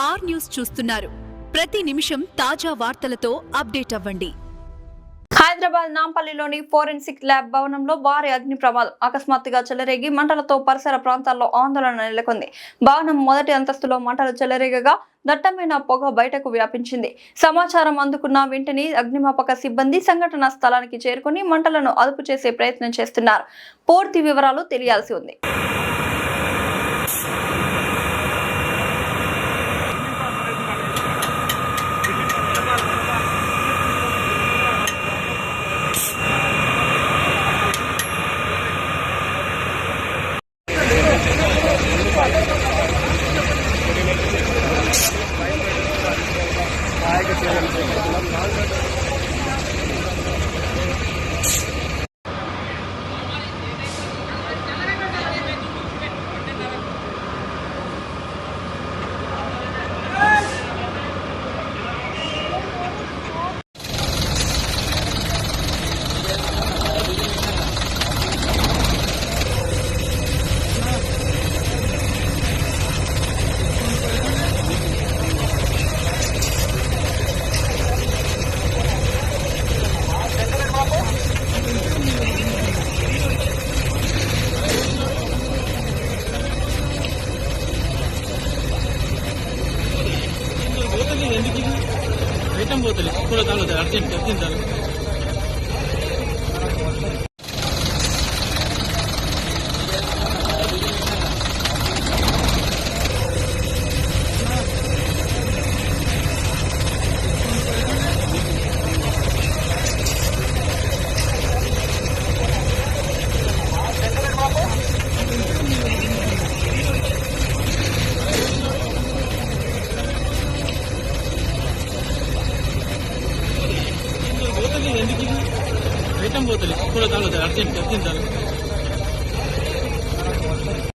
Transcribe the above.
Are news చూస్తున్నారు. ప్రతి నిమిషం తాజా వార్తలతో అప్డేట్ అవ్వండి. హైదరాబాద్ నాంపల్లిలోని ఫోరెన్సిక్ ల్యాబ్ భవనంలో భారీ అగ్ని ప్రమాదం అకస్మాత్తుగా చెలరేగి మంటలతో పరిసర ప్రాంతాల్లో ఆందోళన నెలకొంది. భవనం మొదటి అంతస్తులో మంటలు చెలరేగగా దట్టమైన పొగ బయటకు వ్యాపించింది. సమాచారం అందుకున్న వెంటనే అగ్నిమాపక సిబ్బంది సంఘటనా స్థలానికి చేరుకుని మంటలను అదుపు చేసే ప్రయత్నం చేస్తున్నారు. పూర్తి వివరాలు తెలియాల్సి ఉంది. ఐటమ్ పోతలే ఇప్పుడు కాలేదు అర్జెంట్ వచ్చింది. ఎందుకు ఐటమ్ పోతలే ఇప్పుడు కాలేదు అర్జెంట్ వచ్చింది.